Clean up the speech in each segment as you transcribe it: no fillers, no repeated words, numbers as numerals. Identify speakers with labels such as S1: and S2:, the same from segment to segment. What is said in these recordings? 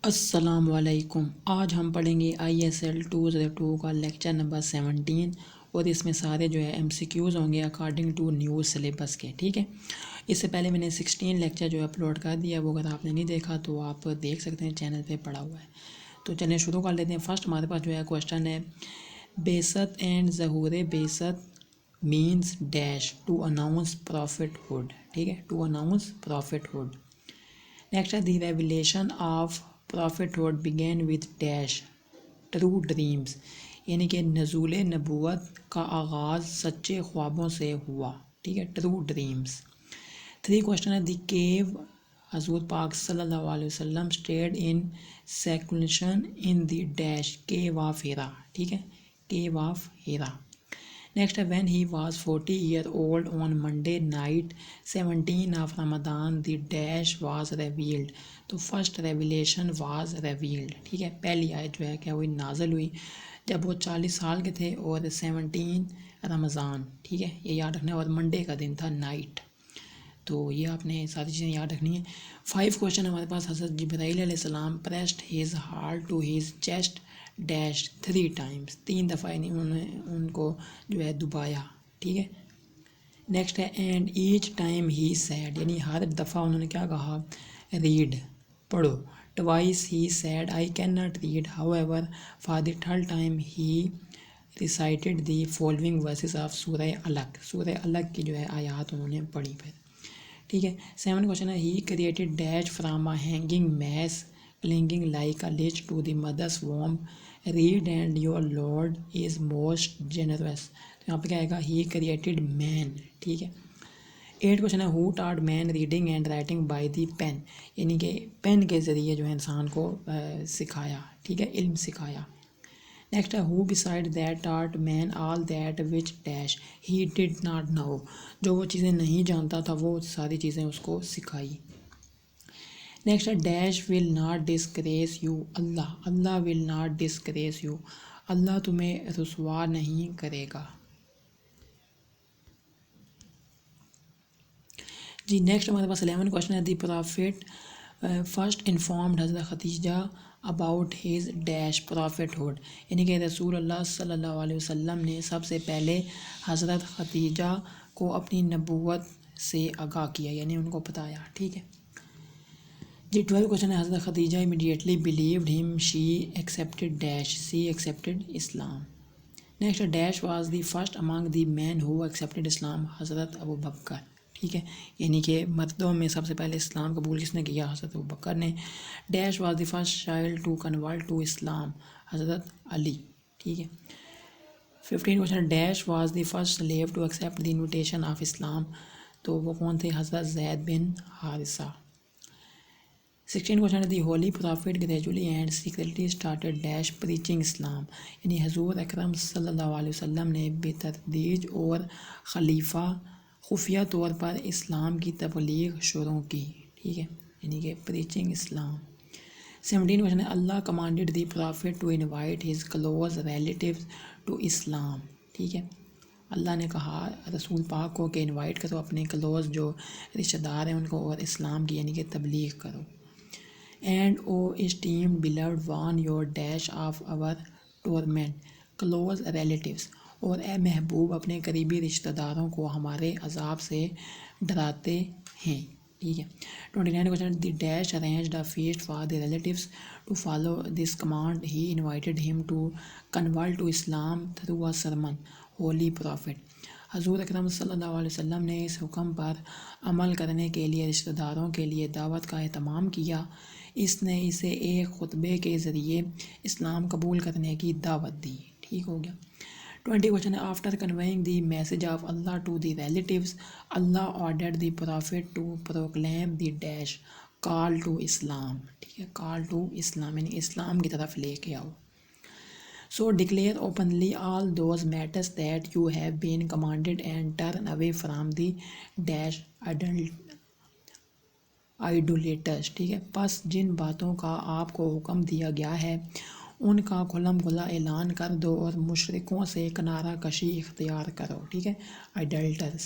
S1: السلام علیکم۔ آج ہم پڑھیں گے ISL 202 کا لیکچر نمبر 17 اور اس میں سارے جو ہے MCQs ہوں گے اکارڈنگ ٹو نیو سلیبس کے، ٹھیک ہے۔ اس سے پہلے میں نے 16 لیکچر جو ہے اپلوڈ کر دیا، وہ اگر آپ نے نہیں دیکھا تو آپ دیکھ سکتے ہیں، چینل پہ پڑا ہوا ہے۔ تو چلیں شروع کر لیتے ہیں۔ فرسٹ ہمارے پاس جو ہے کوشچن ہے، بعثت اینڈ ظہور بعثت means dash to announce prophethood, ٹھیک ہے، to announce prophethood. Next ہے the revelation of prophethood began with dash true dreams، یعنی کہ نزول نبوت کا آغاز سچے خوابوں سے ہوا، ٹھیک ہے، true dreams۔ 3 کوشچن ہے، دی کیو حضور پاک صلی اللہ علیہ وسلم stayed in seclusion in the dash cave of Hira، ٹھیک ہے، cave of Hira۔ نیکسٹ ہے، when he was 40 years old on Monday night 17 of Ramadan the dash was revealed، تو فرسٹ ریویلیشن واز ریویلڈ، ٹھیک ہے، پہلی آیت جو ہے کیا ہوئی، نازل ہوئی جب وہ 40 سال کے تھے اور 17 رمضان، ٹھیک ہے، یہ یاد رکھنا ہے، اور منڈے کا دن تھا نائٹ، تو یہ آپ نے ساری چیزیں یاد رکھنی ہیں۔ 5 کوشچن ہمارے پاس، حضرت جبرائیل علیہ السلام pressed his heart to his chest dash 3 times، 3 دفعہ انہوں نے ان کو جو ہے دبایا، ٹھیک ہے۔ نیکسٹ ہے، and each time he said, یعنی ہر دفعہ انہوں نے کیا کہا، ریڈ، پڑھو۔ Twice he said I can not read however, for the third time he recited the following verses of Surah Alaq, سورہ علق کی جو ہے آیات انہوں نے پڑھی پھر، ٹھیک ہے۔ 7 کوشچن ہے، he created dash from a hanging mass clinging like a leech to the mother's womb, read and your Lord is most generous, تو یہاں پہ کیا آئے گا، ہی کریٹڈ مین، ٹھیک ہے۔ 8 کوشچن ہے، who taught man reading and writing by the pen, یعنی کہ پین کے ذریعے جو ہے انسان کو سکھایا، ٹھیک ہے، علم سکھایا۔ نیکسٹ ہے، who beside that taught man all that which dash he did not know, جو وہ چیزیں نہیں جانتا تھا وہ ساری چیزیں اس کو سکھائی۔ نیکسٹ ہے، dash will not disgrace you Allah, Allah will not disgrace you, Allah تمہیں رسوا نہیں کرے گا۔ جی نیکسٹ ہمارے پاس 11 کوشچن ہے، دی پرافٹ فرسٹ انفارمڈ حضرت Khadija about his dash prophethood, یعنی کہ رسول اللہ صلی اللہ علیہ وسلم نے سب سے پہلے حضرت خدیجہ کو اپنی نبوت سے آگاہ کیا، یعنی ان کو بتایا، ٹھیک ہے۔ جی 12 کوشچن ہے، حضرت Khadija immediately believed him, she accepted dash, she accepted Islam. Next dash was the first among the men who accepted Islam, Hazrat Abu بکر، ٹھیک ہے، یعنی کہ مردوں میں سب سے پہلے اسلام قبول کس نے کیا، حضرت ابو بکر نے۔ Dash was the first child to convert to Islam, Hazrat Ali, ٹھیک ہے۔ 15 question, dash was the first slave to accept the invitation of Islam, تو وہ کون تھے، Hazrat Zaid bin Haritha. 16 question, the holy prophet gradually and secretly started dash preaching Islam, یعنی حضور اکرم صلی اللہ علیہ وسلم نے بتدریج اور خفیہ طور پر اسلام کی تبلیغ شروع کی، ٹھیک ہے، یعنی کہ پریچنگ اسلام۔ 17 کوشچن ہے، Allah commanded the prophet to invite his close relatives to Islam, ٹھیک ہے، اللہ نے کہا رسول پاک کو کہ انوائٹ کرو اپنے کلوز جو رشتہ دار ہیں ان کو، اور اسلام کی یعنی کہ تبلیغ کرو۔ And O esteemed beloved one your dash of our torment close relatives, اور اے محبوب اپنے قریبی رشتہ داروں کو ہمارے عذاب سے ڈراتے ہیں، ٹھیک ہے۔ 29 question, the dash arranged a feast for the relatives to follow this command, he invited him to convert to Islam through a sermon, holy prophet, حضور اکرم صلی اللہ علیہ وسلم نے اس حکم پر عمل کرنے کے لیے رشتہ داروں کے لیے دعوت کا اہتمام کیا، اس نے اسے ایک خطبے کے ذریعے اسلام قبول کرنے کی دعوت دی، ٹھیک ہو گیا۔ 20 کوشچن ہے، after conveying the message of Allah to the relatives, Allah ordered the prophet to proclaim the dash call to Islam, ٹھیک ہے، کال ٹو اسلام، یعنی اسلام کی طرف لے کے آؤ۔ So declare openly all those matters that you have been commanded and turn away from the dash idolaters، ٹھیک ہے، پس جن باتوں کا آپ کو حکم دیا گیا ہے ان کا کھلم کھلا اعلان کر دو اور مشرکوں سے کنارہ کشی اختیار کرو، ٹھیک ہے، idolaters۔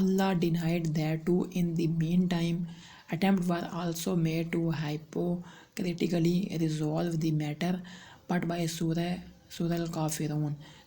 S1: Allah denied that too. In the meantime, attempts were also made to hypocritically resolve the matter, but by Surah al-Kafirun,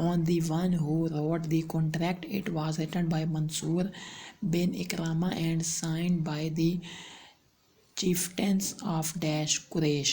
S1: on the one who wrote the contract. It was written by Mansur bin Ikrama and signed by the chieftains of Dash Quraysh.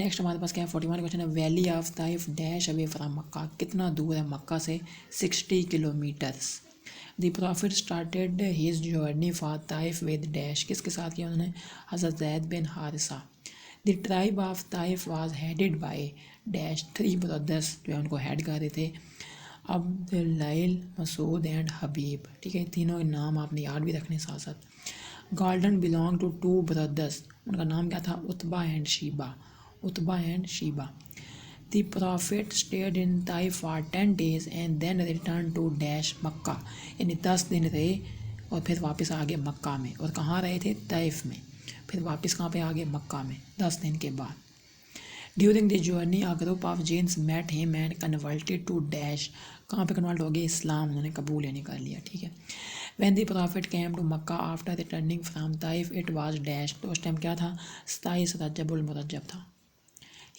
S1: Next ہمارے پاس کیا ہے 41 question ہے valley of Taif dash away from Mecca, کتنا دور ہے Mecca سے؟ 60 kilometres. The prophet started his journey for Taif with dash, کس کے ساتھ کیا انہوں نے؟ Hazrat Zaid bin Haritha. The tribe of Taif was headed by dash, 3 brothers جو ہے ان کو ہیڈ کر رہے تھے، عبداللیل، مسعود اینڈ حبیب، ٹھیک ہے، تینوں کے نام آپ نے یاد بھی رکھنے ساتھ ساتھ۔ گالڈن بلانگ ٹو 2 برادرس، ان کا نام کیا تھا؟ Utba and Shaiba, Utba and Shaiba. The prophet stayed in Taif for 10 days and then return to dash Mecca, یعنی 10 دن رہے اور پھر واپس آگے مکہ میں، اور کہاں رہے تھے؟ طائف میں، پھر واپس کہاں پہ آگے؟ مکہ میں 10 دن کے بعد۔ During the journey a group of jinns met him and converted to dash, کہاں پہ کنورٹ ہو گئے؟ اسلام، انہوں نے قبول یعنی کر لیا، ٹھیک ہے۔ when the prophet came to Mecca after returning from Taif it was dash, تو اس ٹائم کیا تھا؟ 27 رجب المرجب تھا۔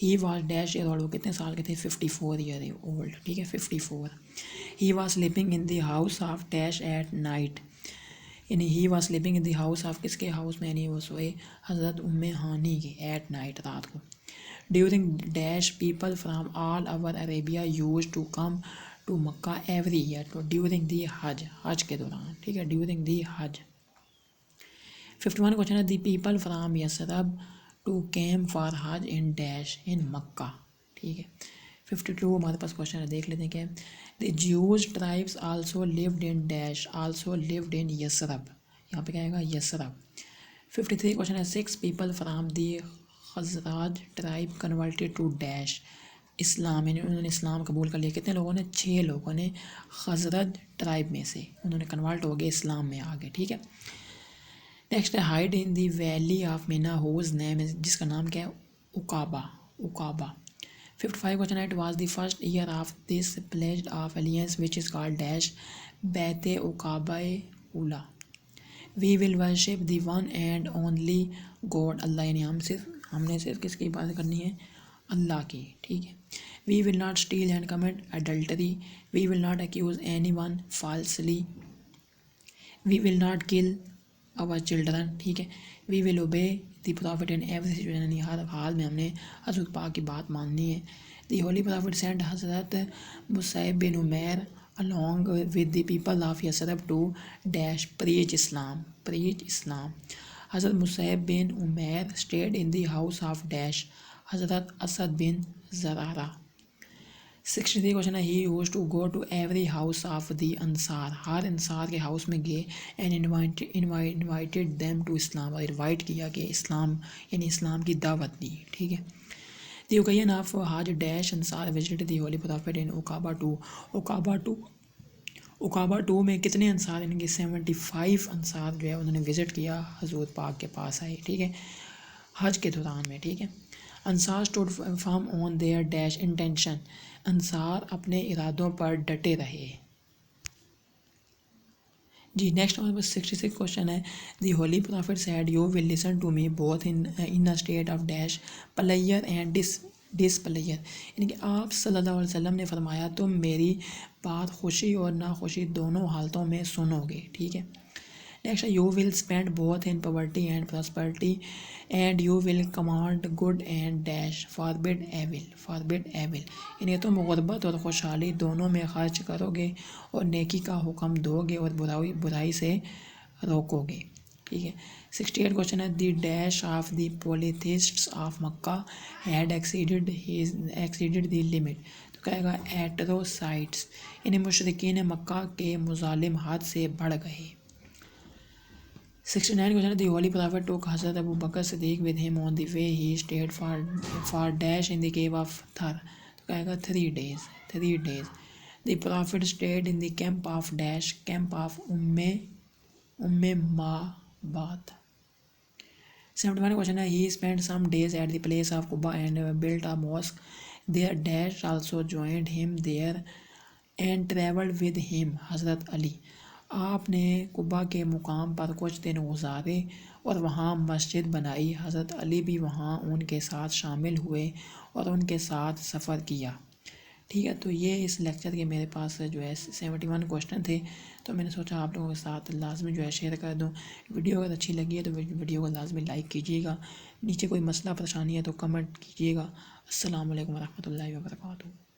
S1: he was dash year old, وہ کتنے سال کے تھے؟ 54 year old، ٹھیک ہے 54۔ he was sleeping in the house of dash at night، یعنی he was sleeping in the house of، کس کے ہاؤس میں؟ یعنی وہ سوئے حضرت ام ہانی کے، at night، رات کو۔ during dash people from all over Arabia used to come to Mecca every year، تو during the حج، حج کے دوران، ٹھیک ہے، during the حج۔ 51 کوشچن ہے the people from Yathrib to come for Hajj in dash in Mecca, ٹھیک ہے۔ 52 ہمارے پاس کوشچن ہے، دیکھ لیتے ہیں کہ the Jews tribes also lived in dash, also lived in Yathrib, یہاں پہ کیا آئے گا؟ یثرب۔ 53 کوشچن ہے 6 people from the Khazraj tribe converted to dash Islam, یعنی انہوں نے اسلام قبول کر لیا، کتنے لوگوں نے؟ 6 لوگوں نے خزرج ٹرائب میں سے، انہوں نے کنورٹ ہو گئے اسلام میں آگے، ٹھیک ہے۔ نیکسٹ ہے hide in the valley of Mina whose name, جس کا نام کیا ہے؟ Aqaba, Aqaba. 55 کوشچن ہے it was the first year of this pledge of alliance which is called dash Bait Aqaba Ula, we will worship the one and only God Allah, یعنی ہم نے صرف کس کی عبادت کرنی ہے؟ اللہ کی، ٹھیک ہے۔ We will not steal and commit adultery, we will not accuse any one falsely, we will not kill our children، ٹھیک ہے۔ We will obey the prophet in every situation, یعنی ہر حال میں ہم نے حضرت پاک کی بات ماننی ہے۔ دی ہولی پروفٹ سینٹ حضرت Musab bin Umair along with the people of Yathrib to dash preach Islam, preach Islam. حضرت Musab bin Umair stayed in the house of dash حضرت اسد بن زرارہ۔ 63 کوشچن ہے he used to go to every house of the Ansar, ہر Ansar کے house میں گئے، and invited them to Islam, اور invite کیا کہ اسلام، یعنی اسلام کی دعوت دی، ٹھیک ہے۔ The occasion of Hajj dash Ansar visit the holy prophet in Aqaba two, Aqaba two میں کتنے انصار؟ یعنی کہ 75 انصار جو ہے انہوں نے وزٹ کیا، حضور پاک کے پاس آئے، ٹھیک ہے، حج کے دوران میں، ٹھیک ہے۔ Ansar stood firm on their dash intention, انصار اپنے ارادوں پر ڈٹے رہے۔ جی نیکسٹ ہمارے پاس 66 کوشچن ہے the holy prophet said you will listen to me both in a state of dash pleasure and displeasure, یعنی کہ آپ صلی اللہ علیہ وسلم نے فرمایا تم میری بات خوشی اور ناخوشی دونوں حالتوں میں سنو گے، ٹھیک ہے۔ Next you will spend both in poverty and prosperity and you will command good and dash forbid evil, یعنی تم غربت اور خوشحالی دونوں میں خرچ کرو گے اور نیکی کا حکم دو گے اور برائی سے روکو گے، ٹھیک ہے۔ 68 کوشچن ہے the dash of the polytheists of Mecca had exceeded the limit, تو کہے گا ایٹروسائٹس، یعنی مشرکین مکہ کے مظالم حد سے بڑھ گئے۔ 69 کوشچن ہے دی ہولی پروفٹ ٹوک حضرت ابو بکر Siddiq with him on the way he stayed for dash in the cave of Thawr, تو کہے گا 3 days۔ The prophet stayed in the camp of dash, camp of Umm Mabad. 71 question ہے he spend some days at the place of Quba and built a mosque there, dash also joined him there and travelled with him حضرت علی، آپ نے قبا کے مقام پر کچھ دن گزارے اور وہاں مسجد بنائی، حضرت علی بھی وہاں ان کے ساتھ شامل ہوئے اور ان کے ساتھ سفر کیا، ٹھیک ہے، تو یہ اس لیکچر کے میرے پاس جو ہے 71 کوشچن تھے، تو میں نے سوچا آپ لوگوں کے ساتھ لازمی جو ہے شیئر کر دوں۔ ویڈیو اگر اچھی لگی ہے تو ویڈیو کو لازمی لائک کیجیے گا، نیچے کوئی مسئلہ پریشانی ہے تو کمنٹ کیجیے گا۔ السلام علیکم ورحمۃ اللہ وبرکاتہ۔